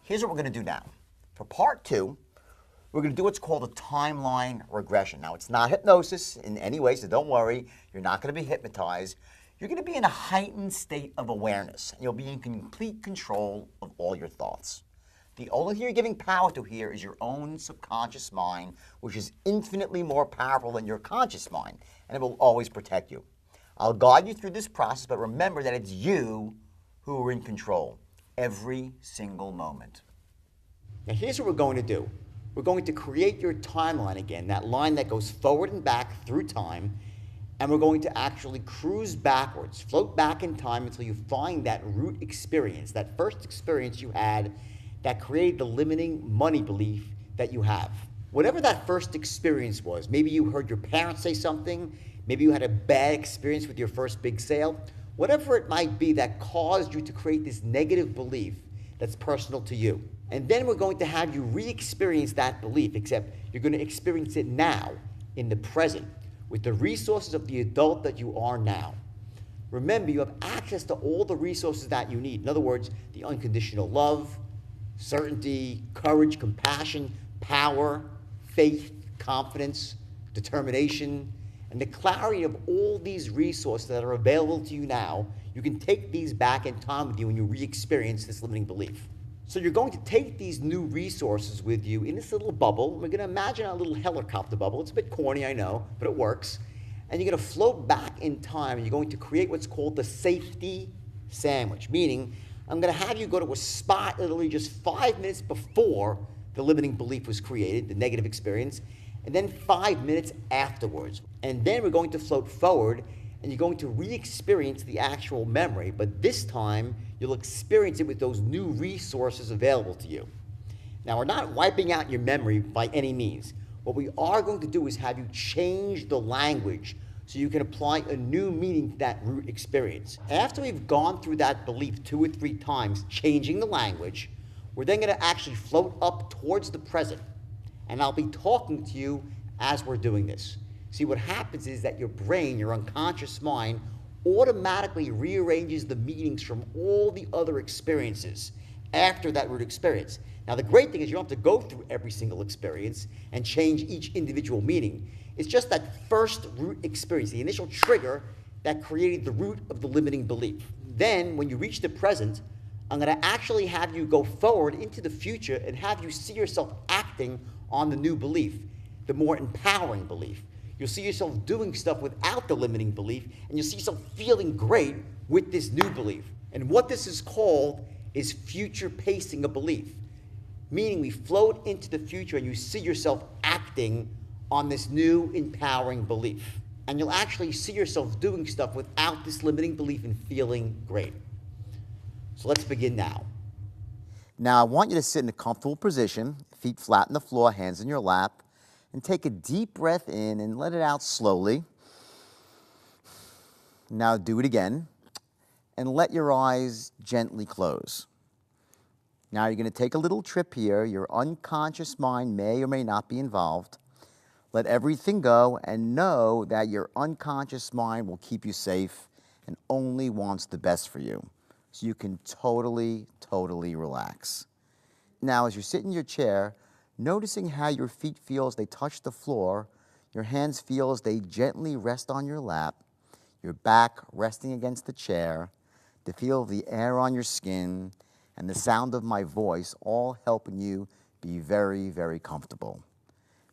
Here's what we're going to do now. For part 2, we're going to do what's called a timeline regression. Now, it's not hypnosis in any way, so don't worry. You're not going to be hypnotized. You're going to be in a heightened state of awareness, and you'll be in complete control of all your thoughts. The only thing you're giving power to here is your own subconscious mind, which is infinitely more powerful than your conscious mind, and it will always protect you. I'll guide you through this process, but remember that it's you who are in control every single moment. Now, here's what we're going to do. We're going to create your timeline again, that line that goes forward and back through time, and we're going to actually cruise backwards, float back in time until you find that root experience, that first experience you had that created the limiting money belief that you have. Whatever that first experience was, maybe you heard your parents say something, maybe you had a bad experience with your first big sale, whatever it might be that caused you to create this negative belief that's personal to you. And then we're going to have you re-experience that belief, except you're going to experience it now, in the present, with the resources of the adult that you are now. Remember, you have access to all the resources that you need. In other words, the unconditional love, certainty, courage, compassion, power, faith, confidence, determination, and the clarity of all these resources that are available to you now. You can take these back in time with you when you re-experience this limiting belief. So you're going to take these new resources with you in this little bubble. We're going to imagine a little helicopter bubble. It's a bit corny, I know, but it works. And you're going to float back in time, and you're going to create what's called the safety sandwich, meaning I'm going to have you go to a spot literally just 5 minutes before the limiting belief was created, the negative experience, and then 5 minutes afterwards. And then we're going to float forward, and you're going to re-experience the actual memory, but this time you'll experience it with those new resources available to you. Now, we're not wiping out your memory by any means. What we are going to do is have you change the language so you can apply a new meaning to that root experience. After we've gone through that belief 2 or 3 times, changing the language, we're then going to actually float up towards the present. And I'll be talking to you as we're doing this. See, what happens is that your brain, your unconscious mind, automatically rearranges the meanings from all the other experiences after that root experience. Now, the great thing is you don't have to go through every single experience and change each individual meaning. It's just that first root experience, the initial trigger that created the root of the limiting belief. Then, when you reach the present, I'm going to actually have you go forward into the future and have you see yourself acting on the new belief, the more empowering belief. You'll see yourself doing stuff without the limiting belief, and you'll see yourself feeling great with this new belief. And what this is called is future pacing a belief, meaning we float into the future and you see yourself acting on this new empowering belief. And you'll actually see yourself doing stuff without this limiting belief and feeling great. So let's begin now. Now, I want you to sit in a comfortable position, feet flat on the floor, hands in your lap, and take a deep breath in and let it out slowly. Now do it again, and let your eyes gently close. Now you're going to take a little trip here. Your unconscious mind may or may not be involved. Let everything go and know that your unconscious mind will keep you safe and only wants the best for you. So you can totally relax. Now, as you sit in your chair, noticing how your feet feel as they touch the floor, your hands feel as they gently rest on your lap, your back resting against the chair, the feel of the air on your skin, and the sound of my voice all helping you be very comfortable.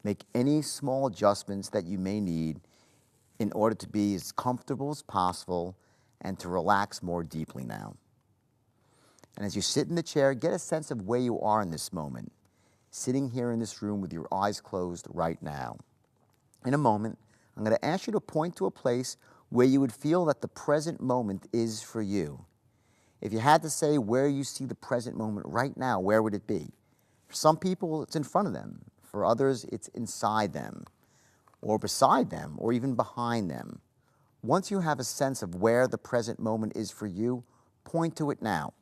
Make any small adjustments that you may need in order to be as comfortable as possible and to relax more deeply now. And as you sit in the chair, get a sense of where you are in this moment, sitting here in this room with your eyes closed right now. In a moment, I'm going to ask you to point to a place where you would feel that the present moment is for you. If you had to say where you see the present moment right now, where would it be? For some people, it's in front of them. For others, it's inside them, or beside them, or even behind them. Once you have a sense of where the present moment is for you, point to it now.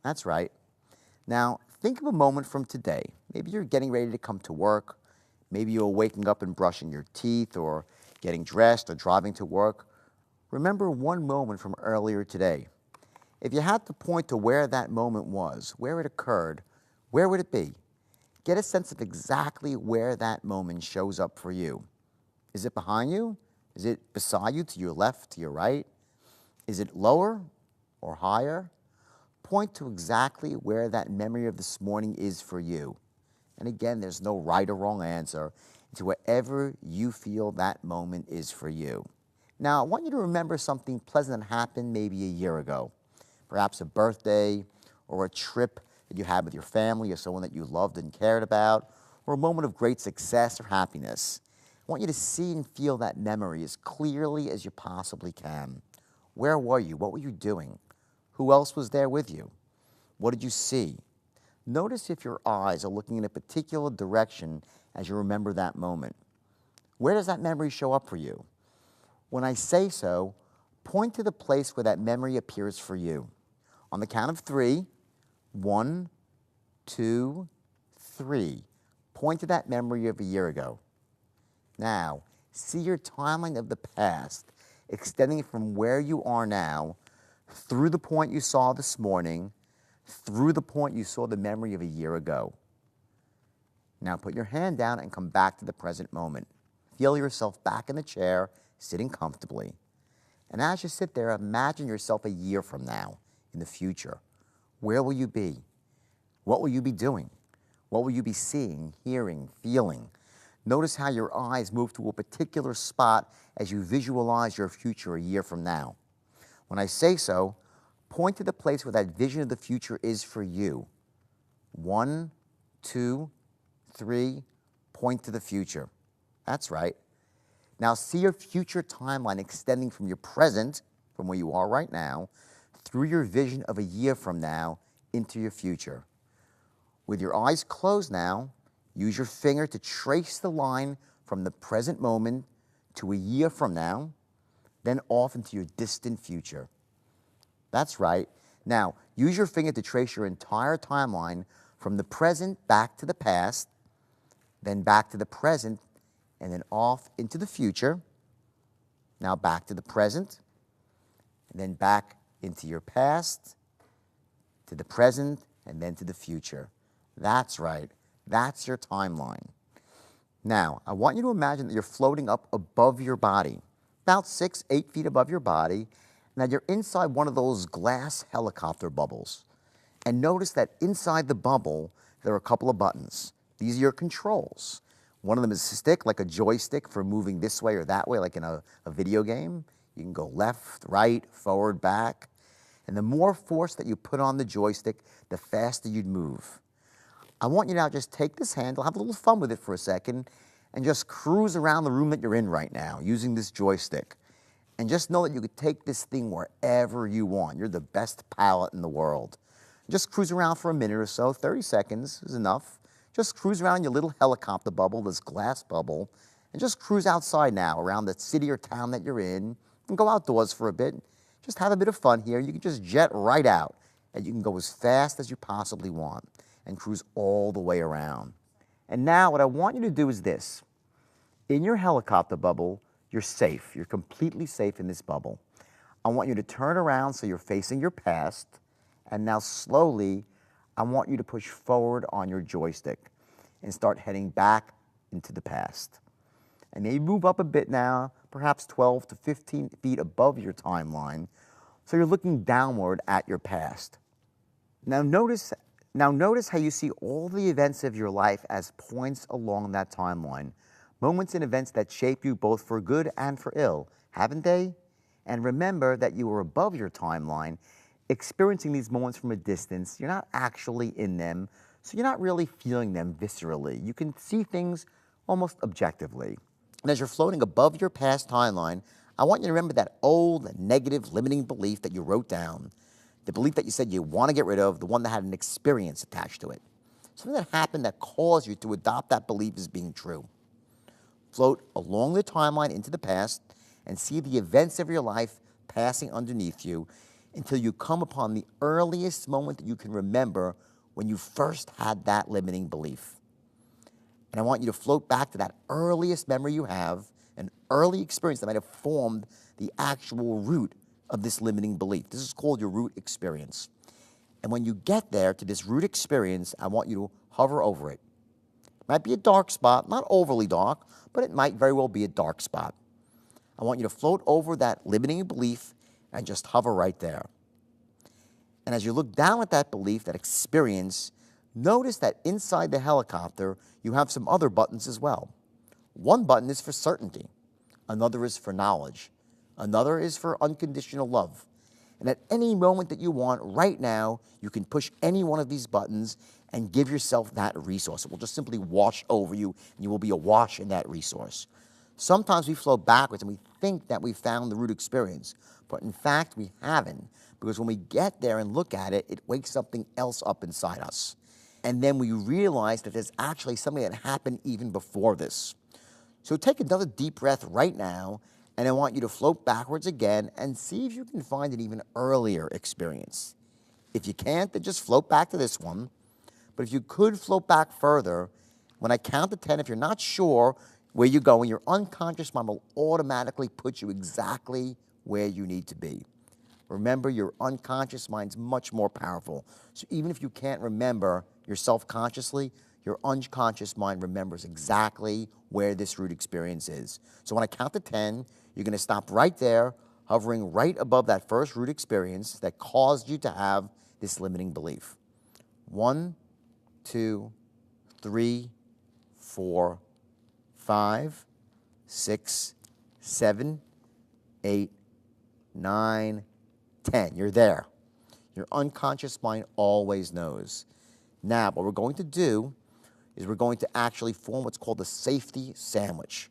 That's right. Now, think of a moment from today. Maybe you're getting ready to come to work. Maybe you're waking up and brushing your teeth, or getting dressed, or driving to work. Remember one moment from earlier today. If you had to point to where that moment was, where it occurred, where would it be? Get a sense of exactly where that moment shows up for you. Is it behind you? Is it beside you, to your left, to your right? Is it lower or higher? Point to exactly where that memory of this morning is for you. And again, there's no right or wrong answer. It's wherever you feel that moment is for you. Now, I want you to remember something pleasant that happened maybe a year ago. Perhaps a birthday or a trip that you had with your family or someone that you loved and cared about, or a moment of great success or happiness. I want you to see and feel that memory as clearly as you possibly can. Where were you? What were you doing? Who else was there with you? What did you see? Notice if your eyes are looking in a particular direction as you remember that moment. Where does that memory show up for you? When I say so, point to the place where that memory appears for you. On the count of 3, 1, 2, 3. Point to that memory of a year ago. Now, see your timeline of the past extending from where you are now through the point you saw this morning, through the point you saw the memory of a year ago. Now put your hand down and come back to the present moment. Feel yourself back in the chair, sitting comfortably. And as you sit there, imagine yourself a year from now, in the future. Where will you be? What will you be doing? What will you be seeing, hearing, feeling? Notice how your eyes move to a particular spot as you visualize your future a year from now. When I say so, point to the place where that vision of the future is for you. 1, 2, 3, point to the future. That's right. Now see your future timeline extending from your present, from where you are right now, through your vision of a year from now into your future. With your eyes closed now, use your finger to trace the line from the present moment to a year from now, then off into your distant future. That's right. Now, use your finger to trace your entire timeline from the present back to the past, then back to the present, and then off into the future. Now back to the present, and then back into your past, to the present, and then to the future. That's right. That's your timeline. Now, I want you to imagine that you're floating up above your body, about 6, 8 feet above your body, and that you're inside one of those glass helicopter bubbles. And notice that inside the bubble, there are a couple of buttons. These are your controls. One of them is a stick, like a joystick for moving this way or that way, like in a video game. You can go left, right, forward, back. And the more force that you put on the joystick, the faster you'd move. I want you now to just take this handle, have a little fun with it for a second, and just cruise around the room that you're in right now using this joystick. And just know that you could take this thing wherever you want. You're the best pilot in the world. Just cruise around for a minute or so, 30 seconds is enough. Just cruise around your little helicopter bubble, this glass bubble, and just cruise outside now around the city or town that you're in, and go outdoors for a bit. Just have a bit of fun here. You can just jet right out, and you can go as fast as you possibly want and cruise all the way around. And now what I want you to do is this. In your helicopter bubble, you're safe. You're completely safe in this bubble. I want you to turn around so you're facing your past, and now slowly, I want you to push forward on your joystick and start heading back into the past. And maybe move up a bit now, perhaps 12 to 15 feet above your timeline, so you're looking downward at your past. Now notice how you see all the events of your life as points along that timeline, moments and events that shape you both for good and for ill, haven't they? And remember that you are above your timeline, experiencing these moments from a distance. You're not actually in them, so you're not really feeling them viscerally. You can see things almost objectively. And as you're floating above your past timeline, I want you to remember that old negative limiting belief that you wrote down, the belief that you said you want to get rid of, the one that had an experience attached to it. Something that happened that caused you to adopt that belief as being true. Float along the timeline into the past and see the events of your life passing underneath you until you come upon the earliest moment that you can remember when you first had that limiting belief. And I want you to float back to that earliest memory you have, an early experience that might have formed the actual root of this limiting belief. This is called your root experience. And when you get there to this root experience, I want you to hover over it. It might be a dark spot, not overly dark, but it might very well be a dark spot. I want you to float over that limiting belief and just hover right there. And as you look down at that belief, that experience, notice that inside the helicopter, you have some other buttons as well. One button is for certainty. Another is for knowledge. Another is for unconditional love. And at any moment that you want, right now, you can push any one of these buttons and give yourself that resource. It will just simply wash over you, and you will be awash in that resource. Sometimes we flow backwards and we think that we found the root experience, but in fact, we haven't, because when we get there and look at it, it wakes something else up inside us. And then we realize that there's actually something that happened even before this. So take another deep breath right now, and I want you to float backwards again and see if you can find an even earlier experience. If you can't, then just float back to this one. But if you could float back further, when I count to 10, if you're not sure where you're going, your unconscious mind will automatically put you exactly where you need to be. Remember, your unconscious mind's much more powerful. So even if you can't remember yourself consciously, your unconscious mind remembers exactly where this root experience is. So when I count to 10, you're going to stop right there, hovering right above that first root experience that caused you to have this limiting belief. 1, 2, 3, 4, 5, 6, 7, 8, 9, 10. You're there. Your unconscious mind always knows. Now, what we're going to do is we're going to actually form what's called a safety sandwich.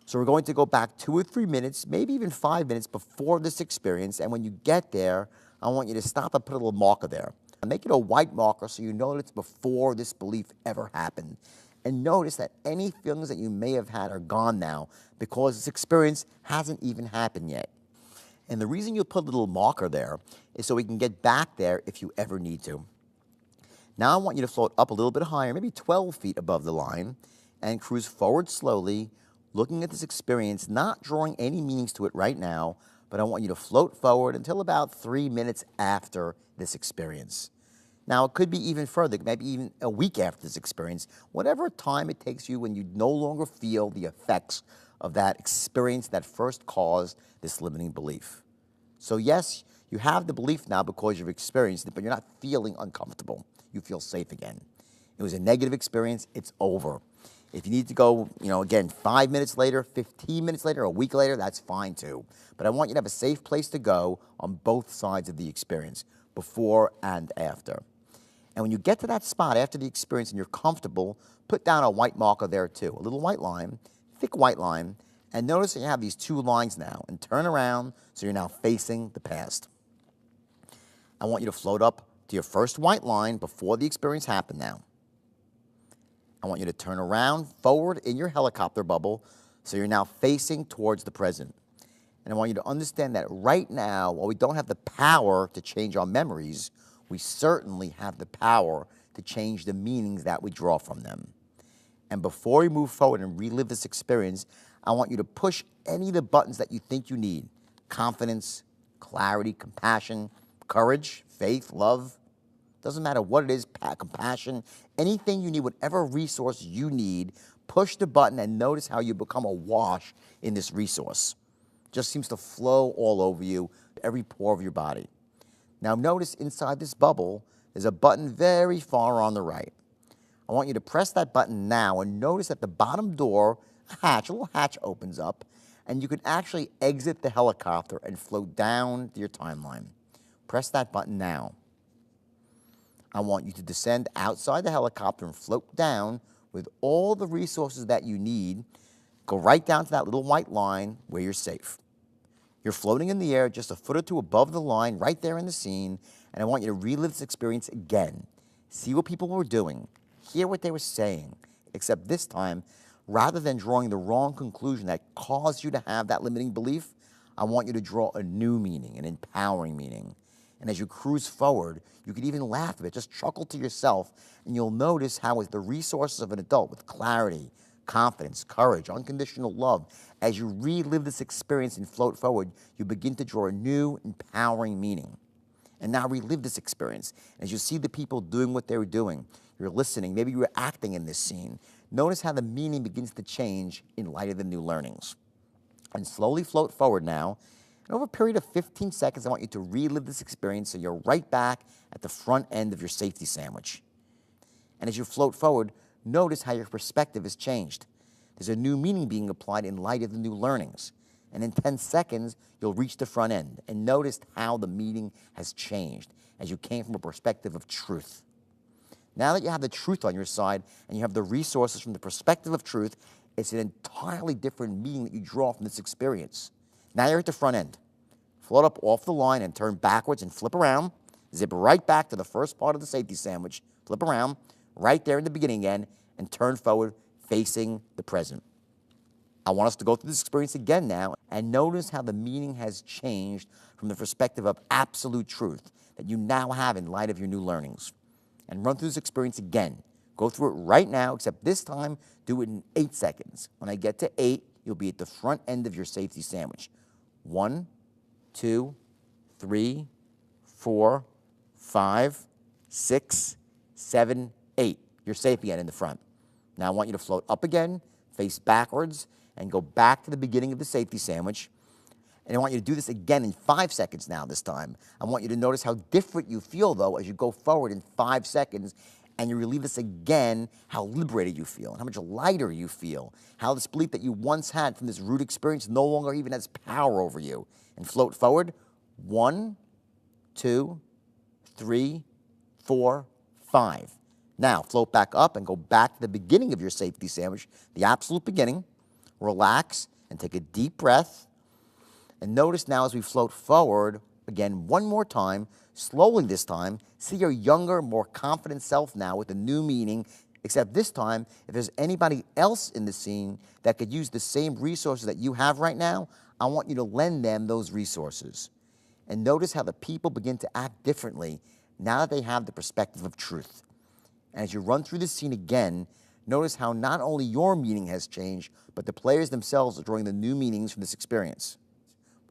So we're going to go back 2 or 3 minutes, maybe even 5 minutes before this experience, and when you get there, I want you to stop and put a little marker there. And make it a white marker so you know that it's before this belief ever happened. And notice that any feelings that you may have had are gone now because this experience hasn't even happened yet. And the reason you put a little marker there is so we can get back there if you ever need to. Now I want you to float up a little bit higher, maybe 12 feet above the line, and cruise forward slowly, looking at this experience, not drawing any meanings to it right now, but I want you to float forward until about 3 minutes after this experience. Now, it could be even further, maybe even a week after this experience, whatever time it takes you when you no longer feel the effects of that experience that first caused this limiting belief. So yes, you have the belief now because you've experienced it, but you're not feeling uncomfortable. You feel safe again. It was a negative experience, it's over. If you need to go, again, 5 minutes later, 15 minutes later, a week later, that's fine too. But I want you to have a safe place to go on both sides of the experience, before and after. And when you get to that spot after the experience and you're comfortable, put down a white marker there too, a little white line, thick white line, and notice that you have these 2 lines now, and turn around so you're now facing the past. I want you to float up to your first white line before the experience happened now. I want you to turn around forward in your helicopter bubble so you're now facing towards the present. And I want you to understand that right now, while we don't have the power to change our memories, we certainly have the power to change the meanings that we draw from them. And before we move forward and relive this experience, I want you to push any of the buttons that you think you need. Confidence, clarity, compassion, courage, faith, love. Doesn't matter what it is, compassion, anything you need, whatever resource you need, push the button and notice how you become awash in this resource. Just seems to flow all over you, every pore of your body. Now notice inside this bubble, there's a button very far on the right. I want you to press that button now and notice at the bottom door, a little hatch opens up, and you can actually exit the helicopter and float down to your timeline. Press that button now. I want you to descend outside the helicopter and float down with all the resources that you need. Go right down to that little white line where you're safe. You're floating in the air just a foot or 2 above the line, right there in the scene, and I want you to relive this experience again. See what people were doing, hear what they were saying, except this time, rather than drawing the wrong conclusion that caused you to have that limiting belief, I want you to draw a new meaning, an empowering meaning. And as you cruise forward, you could even laugh a bit, just chuckle to yourself, and you'll notice how with the resources of an adult, with clarity, confidence, courage, unconditional love, as you relive this experience and float forward, you begin to draw a new, empowering meaning. And now relive this experience. As you see the people doing what they were doing, you're listening, maybe you were acting in this scene. Notice how the meaning begins to change in light of the new learnings. And slowly float forward now. And over a period of 15 seconds, I want you to relive this experience so you're right back at the front end of your safety sandwich. And as you float forward, notice how your perspective has changed. There's a new meaning being applied in light of the new learnings. And in 10 seconds, you'll reach the front end. And notice how the meaning has changed as you came from a perspective of truth. Now that you have the truth on your side and you have the resources from the perspective of truth, it's an entirely different meaning that you draw from this experience. Now you're at the front end. Float up off the line and turn backwards and flip around. Zip right back to the first part of the safety sandwich. Flip around, right there in the beginning again, and turn forward facing the present. I want us to go through this experience again now and notice how the meaning has changed from the perspective of absolute truth that you now have in light of your new learnings. And run through this experience again. Go through it right now, except this time, do it in 8 seconds. When I get to 8, you'll be at the front end of your safety sandwich. 1, 2, 3, 4, 5, 6, 7, 8. You're safe again in the front. Now I want you to float up again, face backwards, and go back to the beginning of the safety sandwich. And I want you to do this again in 5 seconds now this time. I want you to notice how different you feel, though, as you go forward in 5 seconds, and you relieve this again, how liberated you feel, and how much lighter you feel, how this belief that you once had from this root experience no longer even has power over you. And float forward. 1, 2, 3, 4, 5. Now, float back up and go back to the beginning of your safety sandwich, the absolute beginning. Relax and take a deep breath. And notice now as we float forward, again, one more time, slowly this time, see your younger, more confident self now with a new meaning, except this time, if there's anybody else in the scene that could use the same resources that you have right now, I want you to lend them those resources. And notice how the people begin to act differently now that they have the perspective of truth. And as you run through this scene again, notice how not only your meaning has changed, but the players themselves are drawing the new meanings from this experience.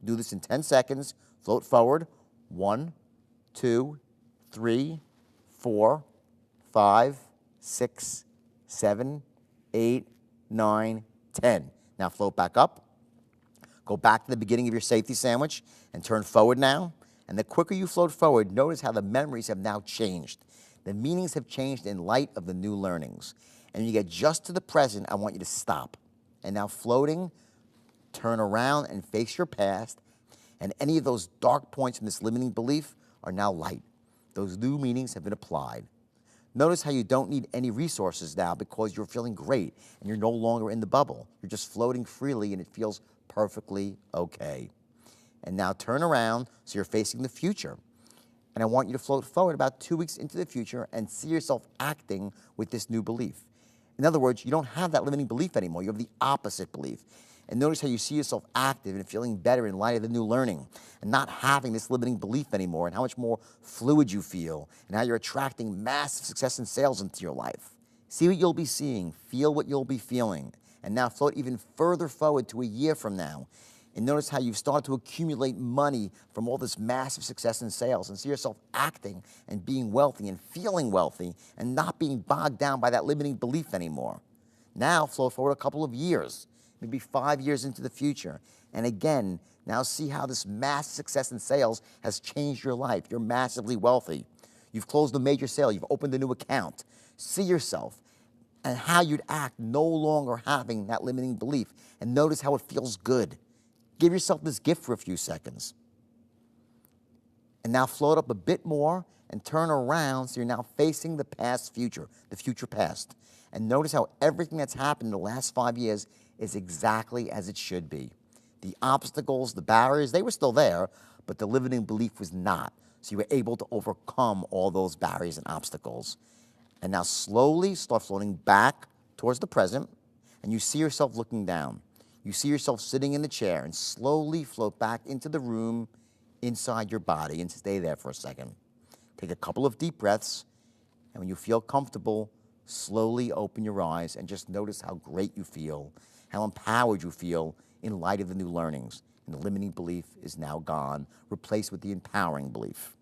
Do this in 10 seconds. Float forward. 1, 2, 3, 4, 5, 6, 7, 8, 9, 10. Now float back up. Go back to the beginning of your safety sandwich and turn forward now. And the quicker you float forward, notice how the memories have now changed. The meanings have changed in light of the new learnings. And when you get just to the present, I want you to stop. And now floating, turn around and face your past, and any of those dark points in this limiting belief are now light. Those new meanings have been applied. Notice how you don't need any resources now because you're feeling great and you're no longer in the bubble. You're just floating freely and it feels perfectly okay. And now turn around so you're facing the future. And I want you to float forward about 2 weeks into the future and see yourself acting with this new belief. In other words, you don't have that limiting belief anymore. You have the opposite belief. And notice how you see yourself active and feeling better in light of the new learning and not having this limiting belief anymore, and how much more fluid you feel and how you're attracting massive success and sales into your life. See what you'll be seeing, feel what you'll be feeling, and now float even further forward to a year from now. And notice how you've started to accumulate money from all this massive success in sales, and see yourself acting and being wealthy and feeling wealthy and not being bogged down by that limiting belief anymore. Now float forward a couple of years, maybe 5 years into the future. And again, now see how this massive success in sales has changed your life. You're massively wealthy. You've closed a major sale. You've opened a new account. See yourself and how you'd act no longer having that limiting belief. And notice how it feels good. Give yourself this gift for a few seconds. And now float up a bit more and turn around so you're now facing the past future, the future past. And notice how everything that's happened in the last 5 years is exactly as it should be. The obstacles, the barriers, they were still there, but the limiting belief was not. So you were able to overcome all those barriers and obstacles. And now slowly start floating back towards the present, and you see yourself looking down. You see yourself sitting in the chair, and slowly float back into the room inside your body and stay there for a second. Take a couple of deep breaths, and when you feel comfortable, slowly open your eyes and just notice how great you feel, how empowered you feel in light of the new learnings. And the limiting belief is now gone, replaced with the empowering belief.